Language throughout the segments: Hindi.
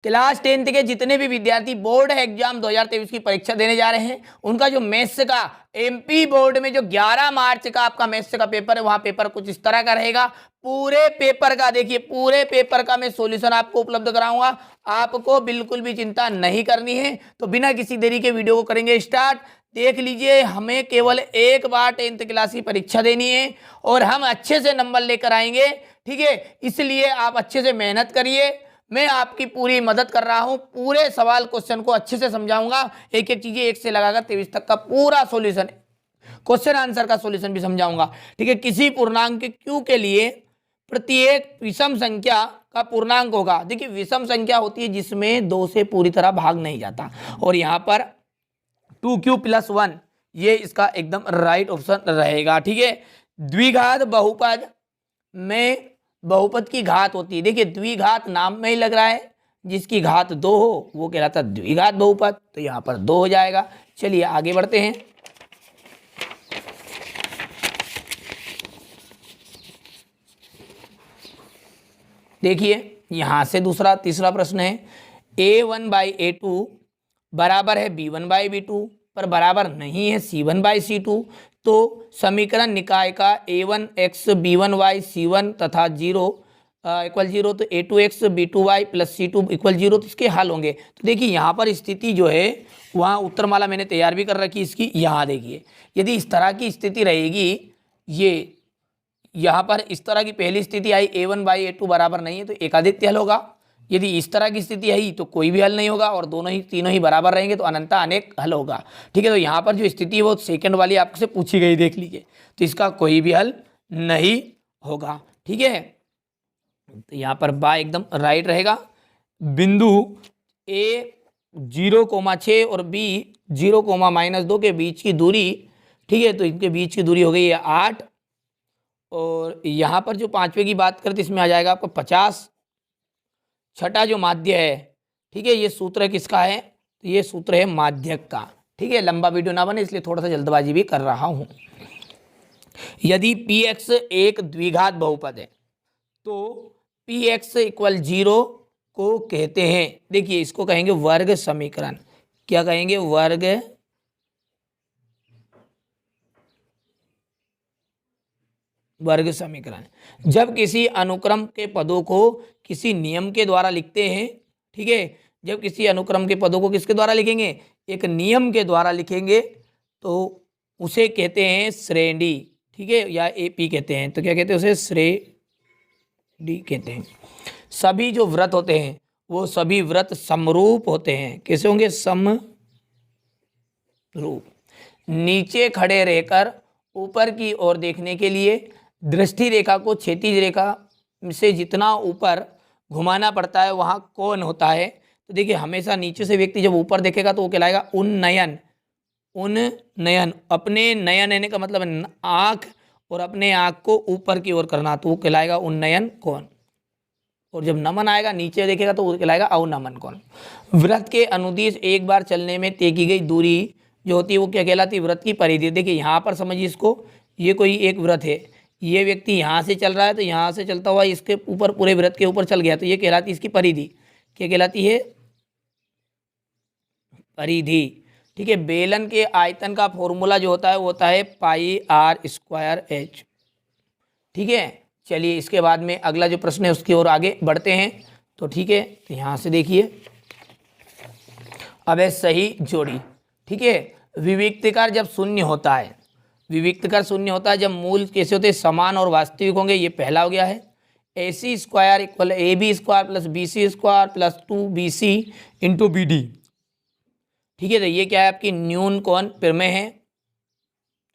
क्लास 10th के जितने भी विद्यार्थी बोर्ड एग्जाम 2023 की परीक्षा देने जा रहे हैं, उनका जो मैथ्स का एमपी बोर्ड में जो 11 मार्च का आपका मैथ्स का पेपर है, वहां पेपर कुछ इस तरह का रहेगा। पूरे पेपर का देखिए, पूरे पेपर का मैं सॉल्यूशन आपको उपलब्ध कराऊंगा, आपको बिल्कुल भी चिंता नहीं करनी है। तो बिना किसी देरी के वीडियो को करेंगे स्टार्ट। देख लीजिए, हमें केवल एक बार 10th क्लास की परीक्षा देनी है और हम अच्छे से नंबर लेकर आएंगे, ठीक है। इसलिए आप अच्छे से मेहनत करिए, मैं आपकी पूरी मदद कर रहा हूं, पूरे सवाल क्वेश्चन को अच्छे से समझाऊंगा, एक एक चीजें एक से लगाकर 23 तक का पूरा सॉल्यूशन, क्वेश्चन आंसर का सॉल्यूशन भी समझाऊंगा, ठीक है। किसी पूर्णांक क्यू के लिए प्रत्येक विषम संख्या का पूर्णांक होगा। देखिए, विषम संख्या होती है जिसमें 2 से पूरी तरह भाग नहीं जाता, और यहां पर 2q+1 ये इसका एकदम राइट ऑप्शन रहेगा, ठीक है। द्विघात बहुपद में बहुपद की घात होती है। देखिए, द्विघात नाम में ही लग रहा है, जिसकी घात 2 हो वो कहलाता है द्विघात बहुपद, तो यहाँ पर 2 हो जाएगा। चलिए आगे बढ़ते हैं। देखिए, यहाँ से तीसरा प्रश्न है, a1/a2 बराबर है b1/b2 पर बराबर नहीं है c1/c2, तो समीकरण निकाय का a1x b1y c1 तथा 0 इक्वल 0, तो a2x b2y plus c2 equal 0, तो इसके हल होंगे। तो देखिए, यहाँ पर स्थिति जो है वहाँ उत्तरमाला मैंने तैयार भी कर रखी इसकी। यहाँ देखिए, यदि इस तरह की स्थिति रहेगी, ये यहाँ पर इस तरह की पहली स्थिति आई a1/a2 बराबर नहीं है, तो एकादित्य हल होगा। यदि इस तरह की स्थिति आई तो कोई भी हल नहीं होगा, और तीनों ही बराबर रहेंगे तो अनंता अनेक हल होगा, ठीक है। तो यहाँ पर जो स्थिति है वो सेकंड वाली आपसे पूछी गई, देख लीजिए, तो इसका कोई भी हल नहीं होगा, ठीक है। तो यहाँ पर बा एकदम राइट रहेगा। बिंदु a 0,6 और b 0,-2 के बीच की दूरी, ठीक है, तो इनके बीच की दूरी हो गई है 8, और यहाँ पर जो पांचवे की बात करते इसमें आ जाएगा आपको 50। छठा जो माध्य है, ठीक है, ये सूत्र किसका है, तो ये सूत्र है माध्यक का, ठीक है। लंबा वीडियो ना बने इसलिए थोड़ा सा जल्दबाजी भी कर रहा हूं। यदि px एक द्विघात बहुपद है तो px इक्वल 0 को कहते हैं, देखिए इसको कहेंगे वर्ग समीकरण। क्या कहेंगे? वर्ग समीकरण। जब किसी अनुक्रम के पदों को किसी नियम के द्वारा लिखते हैं, ठीक है, जब किसी अनुक्रम के पदों को किसके द्वारा लिखेंगे? एक नियम के द्वारा लिखेंगे, तो उसे कहते हैं श्रेणी, ठीक है, या एपी कहते हैं। तो क्या कहते हैं? उसे श्रेणी कहते हैं। सभी जो व्रत होते हैं वो सभी व्रत समरूप होते हैं। कैसे होंगे? समरूप। नीचे खड़े रहकर ऊपर की ओर देखने के लिए दृष्टि रेखा को क्षैतिज रेखा से जितना ऊपर घुमाना पड़ता है वहाँ कोण होता है। तो देखिए, हमेशा नीचे से व्यक्ति जब ऊपर देखेगा तो वो कहलाएगा उन्नयन। उन्नयन, अपने नयन आने का मतलब है आँख, और अपने आँख को ऊपर की ओर करना, तो वो कहलाएगा उन्नयन कोण। और जब नमन आएगा नीचे देखेगा तो वो कहलाएगा अवनमन कोण। व्रत के अनुदिश एक बार चलने में तय की गई दूरी जो होती है वो क्या कहलाती है? व्रत की परिधि। देखिए यहाँ पर समझिए इसको, ये कोई एक व्रत है, ये व्यक्ति यहाँ से चल रहा है तो यहाँ से चलता हुआ इसके ऊपर पूरे व्रत के ऊपर चल गया, तो ये कहलाती है इसकी परिधि। क्या कहलाती है? परिधि, ठीक है। बेलन के आयतन का फॉर्मूला जो होता है वो होता है πr²h, ठीक है। चलिए इसके बाद में अगला जो प्रश्न है उसकी ओर आगे बढ़ते हैं। तो ठीक है, तो यहाँ से देखिए, अब है सही जोड़ी, ठीक है। विविक्तकार जब शून्य होता है, विविक्तकार शून्य होता है जब मूल कैसे होते हैं? समान और वास्तविक होंगे। ये पहला हो गया है। AC² equal AB² plus BC² plus 2BC into BD, ठीक है। तो ये क्या है? आपकी न्यून कोण प्रमेय है।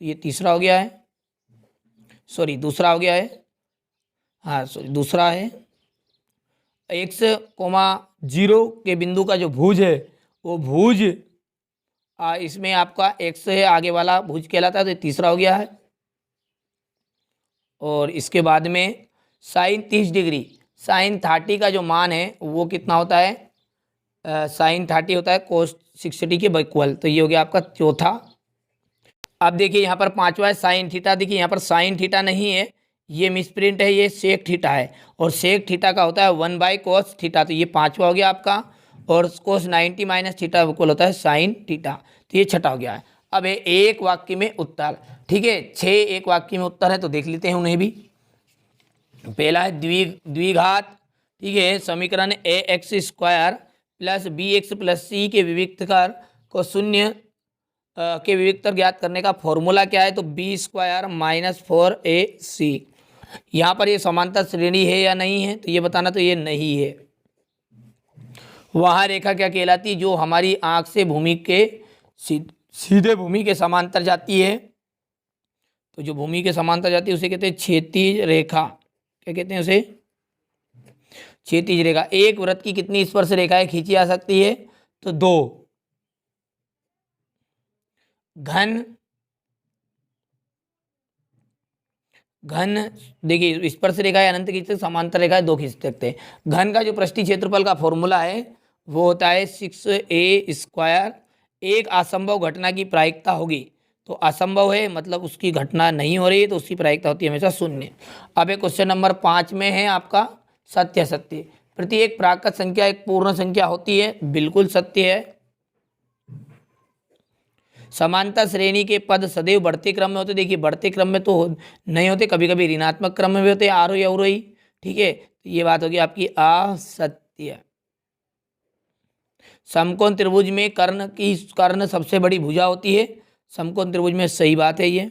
ये तीसरा हो गया है, सॉरी दूसरा हो गया है, हाँ सॉरी दूसरा है। x,0 के बिंदु का जो भुज है वो भुज, इसमें आपका x है आगे वाला भुज कहलाता है, तो तीसरा हो गया है। और इसके बाद में sin 30 डिग्री, sin 30 का जो मान है वो कितना होता है? sin 30 होता है cos 60 के इक्वल, तो ये हो गया आपका चौथा। अब देखिए यहाँ पर पांचवा है sin थीटा। देखिए यहाँ पर sin थीटा नहीं है, ये मिसप्रिंट है, ये सेक थीटा है, और सेक थीटा का होता है 1/cos थीटा, तो ये पांचवा हो गया आपका। और कोस 90 माइनस थीटा इक्वल होता है साइन थीटा। तो ये छठा हो गया है। अब है एक वाक्य में उत्तर, ठीक है, 6 एक वाक्य में उत्तर है, तो देख लेते हैं उन्हें भी। पहला है द्विघात, ठीक है, समीकरण a x square plus b x plus c के विविक्तकर को शून्य के विविक्तर ज्ञात करने का फॉर्मूला क्या है, तो बी स्क्वायर माइनस 4ac। यहाँ पर ये समांतर श्रेणी है या नहीं है, तो ये बताना, तो ये नहीं है। वहाँ रेखा क्या कहलाती है, जो हमारी आंख से भूमि के सीधे भूमि के समांतर जाती है। तो जो भूमि के समांतर जाती है उसे कहते हैं क्षैतिज रेखा। क्या कहते हैं उसे? क्षैतिज रेखा। एक वृत्त की कितनी स्पर्श रेखाएं खींची जा सकती है, तो 2। घन देखिए, स्पर्श रेखा है अनंत खींच सकते, समांतर रेखा है 2 खींच सकते हैं। घन का जो पृष्ठीय क्षेत्रफल का फॉर्मूला है वो होता है 6a²। एक असंभव घटना की प्रायिकता होगी, तो असंभव है मतलब उसकी घटना नहीं हो रही है, तो उसकी प्रायिकता होती है हमेशा 0। अब एक क्वेश्चन नंबर 5 में है आपका सत्य सत्य। प्रत्येक प्राकृत संख्या एक पूर्ण संख्या होती है, बिल्कुल सत्य है। समांतर श्रेणी के पद सदैव बढ़ते क्रम में होते, देखिए बढ़ते क्रम में तो नहीं होते, कभी कभी ऋणात्मक क्रम में भी होते, आरोही अवरोही, ठीक है। तो ये बात होगी आपकी असत्य। समकोण त्रिभुज में कर्ण सबसे बड़ी भुजा होती है, समकोण त्रिभुज में, सही बात है ये।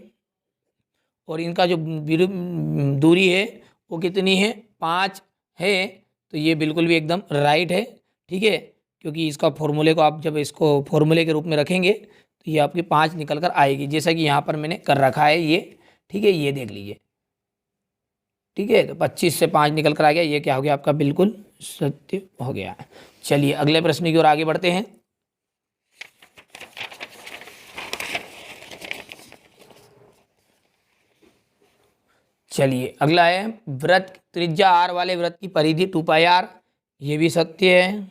और इनका जो दूरी है वो कितनी है, 5 है, तो ये बिल्कुल भी एकदम राइट है, ठीक है। क्योंकि इसका फॉर्मूले को आप जब इसको फॉर्मूले के रूप में रखेंगे तो ये आपकी 5 निकल कर आएगी, जैसा कि यहाँ पर मैंने कर रखा है ये, ठीक है, ये देख लीजिए, ठीक है। तो 25 से 5 निकल कर आ गया, ये क्या हो गया आपका, बिल्कुल सत्य हो गया। चलिए अगले प्रश्न की ओर आगे बढ़ते हैं। चलिए अगला है वृत्त त्रिज्या r वाले वृत्त की परिधि 2πr, ये भी सत्य है।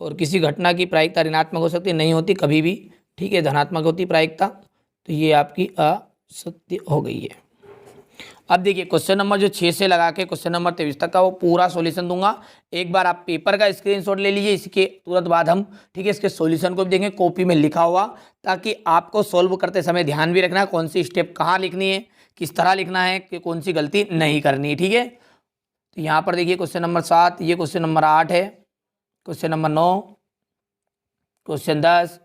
और किसी घटना की प्रायिकता ऋणात्मक हो सकती है, नहीं होती कभी भी, ठीक है, धनात्मक होती प्रायिकता, तो ये आपकी असत्य हो गई है। अब देखिए क्वेश्चन नंबर जो 6 से लगा के क्वेश्चन नंबर 23 तक का वो पूरा सॉल्यूशन दूंगा। एक बार आप पेपर का स्क्रीनशॉट ले लीजिए, इसके तुरंत बाद हम, ठीक है, इसके सॉल्यूशन को भी देखेंगे कॉपी में लिखा हुआ, ताकि आपको सॉल्व करते समय ध्यान भी रखना है कौन सी स्टेप कहाँ लिखनी है, किस तरह लिखना है, कि कौन सी गलती नहीं करनी है, ठीक है। तो यहाँ पर देखिए क्वेश्चन नंबर 7, ये क्वेश्चन नंबर 8 है, क्वेश्चन नंबर 9, क्वेश्चन 10,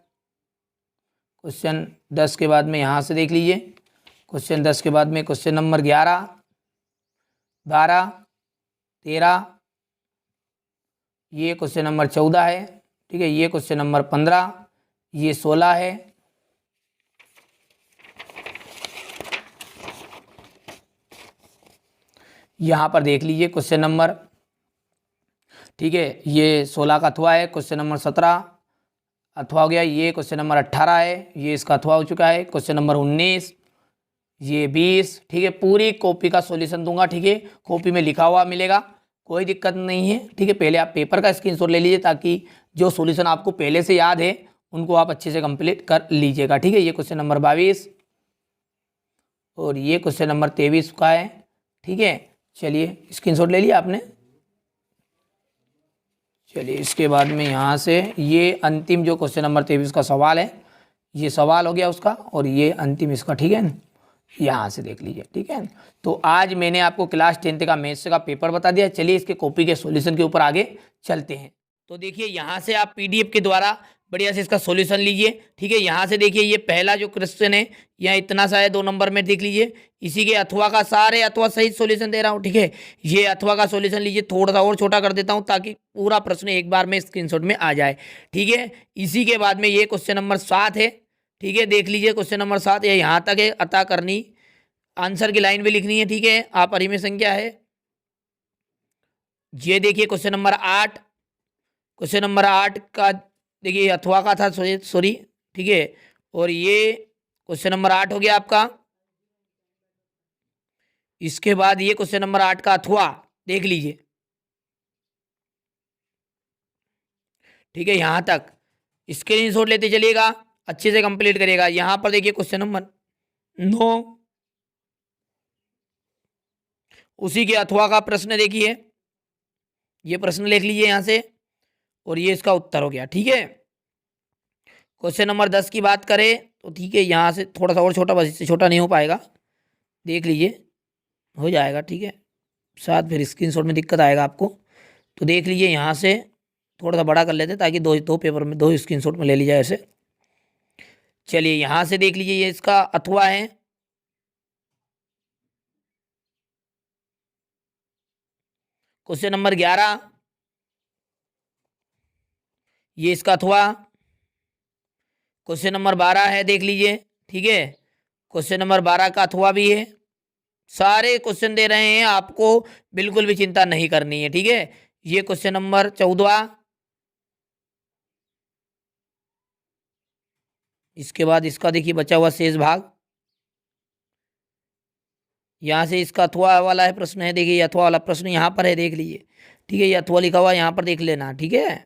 क्वेश्चन 10 के बाद में यहाँ से देख लीजिए, क्वेश्चन 10 के बाद में क्वेश्चन नंबर 11, 12, 13, ये क्वेश्चन नंबर 14 है, ठीक है, ये क्वेश्चन नंबर 15, ये 16 है, यहाँ पर देख लीजिए क्वेश्चन नंबर, ठीक है, ये 16 का अथवा है, क्वेश्चन नंबर 17 अथवा हो गया, ये क्वेश्चन नंबर 18 है, ये इसका अथवा हो चुका है, क्वेश्चन नंबर 19, ये 20, ठीक है। पूरी कॉपी का सॉल्यूशन दूंगा, ठीक है, कॉपी में लिखा हुआ मिलेगा, कोई दिक्कत नहीं है, ठीक है। पहले आप पेपर का स्क्रीनशॉट ले लीजिए, ताकि जो सॉल्यूशन आपको पहले से याद है उनको आप अच्छे से कंप्लीट कर लीजिएगा, ठीक है। ये क्वेश्चन नंबर 22 और ये क्वेश्चन नंबर 23 का है, ठीक है। चलिए स्क्रीनशॉट ले लिया आपने। चलिए इसके बाद में यहाँ से ये अंतिम जो क्वेश्चन नंबर 23 का सवाल है, ये सवाल हो गया उसका, और ये अंतिम इसका, ठीक है ना, यहाँ से देख लीजिए, ठीक है। तो आज मैंने आपको क्लास 10th का मैथ्स का पेपर बता दिया। चलिए इसके कॉपी के सॉल्यूशन के ऊपर आगे चलते हैं। तो देखिए यहाँ से आप पीडीएफ के द्वारा बढ़िया से इसका सॉल्यूशन लीजिए, ठीक है। यहाँ से देखिए ये पहला जो क्वेश्चन है यहाँ इतना सा है, 2 नंबर में देख लीजिए, इसी के अथवा का सारे अथवा सहित सॉल्यूशन दे रहा हूँ, ठीक है। ये अथवा का सॉल्यूशन लीजिए, थोड़ा सा और छोटा कर देता हूँ ताकि पूरा प्रश्न एक बार में स्क्रीनशॉट में आ जाए, ठीक है। इसी के बाद में ये क्वेश्चन नंबर 7 है, ठीक है, देख लीजिए क्वेश्चन नंबर 7 ये यहाँ तक है, अतः करनी आंसर की लाइन भी लिखनी है, ठीक है। आप में संख्या है। ये देखिए क्वेश्चन नंबर 8, क्वेश्चन नंबर 8 का देखिए अथवा का था, सॉरी, ठीक है। और ये क्वेश्चन नंबर 8 हो गया आपका। इसके बाद ये क्वेश्चन नंबर 8 का अथवा देख लीजिए, ठीक है, यहां तक स्क्रीनशॉट लेते चलिएगा, अच्छे से कंप्लीट करिएगा। यहां पर देखिए क्वेश्चन नंबर 9, उसी के अथवा का प्रश्न देखिए, ये प्रश्न लिख लीजिए यहां से। और ये इसका उत्तर हो गया। ठीक है, क्वेश्चन नंबर 10 की बात करें तो ठीक है, यहाँ से थोड़ा सा और छोटा, बस इससे छोटा नहीं हो पाएगा, देख लीजिए हो जाएगा। ठीक है, साथ फिर स्क्रीनशॉट में दिक्कत आएगा आपको, तो देख लीजिए यहाँ से थोड़ा सा बड़ा कर लेते हैं ताकि दो दो पेपर में दो स्क्रीनशॉट में ले लीजिए ऐसे। चलिए यहाँ से देख लीजिए, ये इसका अथवा है, क्वेश्चन नंबर 11, ये इसका अथवा। क्वेश्चन नंबर 12 है, देख लीजिए। ठीक है, क्वेश्चन नंबर 12 का अथवा भी है। सारे क्वेश्चन दे रहे हैं आपको, बिल्कुल भी चिंता नहीं करनी है। ठीक है, ये क्वेश्चन नंबर 14, इसके बाद इसका देखिए बचा हुआ शेष भाग, यहाँ से इसका अथवा वाला है प्रश्न है, देखिए ये अथवा वाला प्रश्न यहाँ पर है, देख लीजिए। ठीक है, ये अथवा लिखा हुआ यहाँ पर देख लेना। ठीक है,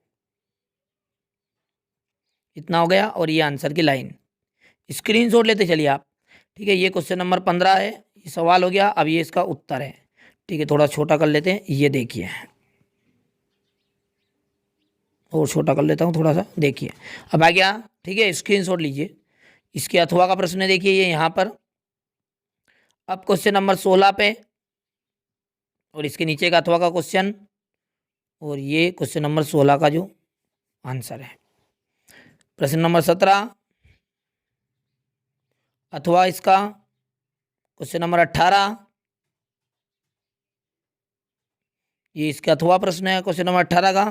इतना हो गया, और ये आंसर की लाइन स्क्रीनशॉट लेते चलिए आप। ठीक है, ये क्वेश्चन नंबर 15 है, ये सवाल हो गया, अब ये इसका उत्तर है। ठीक है, थोड़ा छोटा कर लेते हैं, ये देखिए, और छोटा कर लेता हूँ थोड़ा सा, देखिए अब आ गया। ठीक है, स्क्रीनशॉट लीजिए, इसके अथवा का प्रश्न है, देखिए ये यहाँ पर। अब क्वेश्चन नंबर 16 पे, और इसके नीचे का अथवा का क्वेश्चन, और ये क्वेश्चन नंबर 16 का जो आंसर है। प्रश्न नंबर 17 अथवा इसका, क्वेश्चन नंबर 18, ये इसका अथवा प्रश्न है क्वेश्चन नंबर 18 का।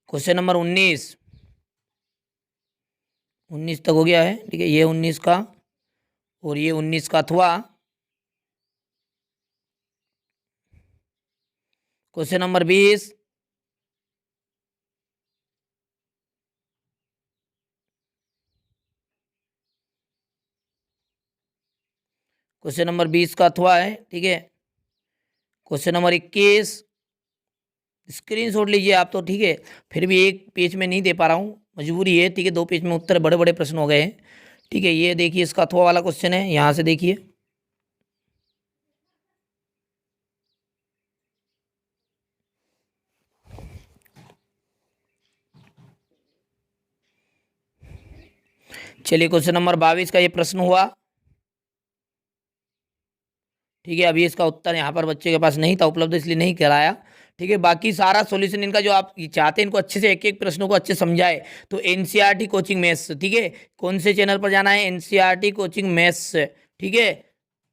क्वेश्चन नंबर 19 तक हो गया है। ठीक है, ये 19 का, और ये 19 का अथवा। क्वेश्चन नंबर 20, क्वेश्चन नंबर 20 का अथवा है। ठीक है, क्वेश्चन नंबर 21, स्क्रीनशॉट लीजिए आप तो। ठीक है, फिर भी एक पेज में नहीं दे पा रहा हूँ, मजबूरी है। ठीक है, 2 पेज में उत्तर, बड़े बड़े प्रश्न हो गए हैं। ठीक है, ये देखिए इसका अथवा वाला क्वेश्चन है, यहाँ से देखिए। चलिए, क्वेश्चन नंबर 22 का ये प्रश्न हुआ। ठीक है, अभी इसका उत्तर यहाँ पर बच्चे के पास नहीं था उपलब्ध, इसलिए नहीं कराया। ठीक है, बाकी सारा सॉल्यूशन इनका जो आप चाहते हैं, इनको अच्छे से एक एक प्रश्नों को अच्छे समझाए, तो एनसीईआरटी कोचिंग मैथ्स। ठीक है, कौन से चैनल पर जाना है, एनसीईआरटी कोचिंग मैथ्स। ठीक है,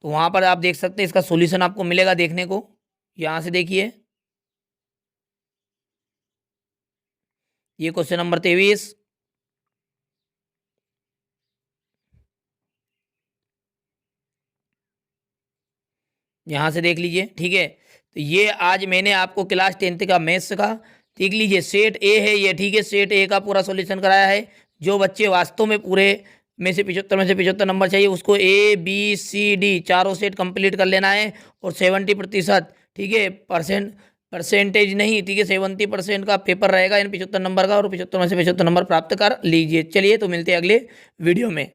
तो वहाँ पर आप देख सकते हैं, इसका सॉल्यूशन आपको मिलेगा देखने को। यहाँ से देखिए, ये क्वेश्चन नंबर 23, यहाँ से देख लीजिए। ठीक है, तो ये आज मैंने आपको क्लास 10th का मैथ्स का, देख लीजिए सेट ए है ये। ठीक है, सेट ए का पूरा सॉल्यूशन कराया है। जो बच्चे वास्तव में पूरे में से 75 नंबर चाहिए, उसको ABCD चारों सेट कंप्लीट कर लेना है, और 70%, ठीक है, परसेंटेज नहीं, ठीक है, 70% का पेपर रहेगा इन 75 नंबर का, और 75 में से 75 नंबर प्राप्त कर लीजिए। चलिए, तो मिलते हैं अगले वीडियो में।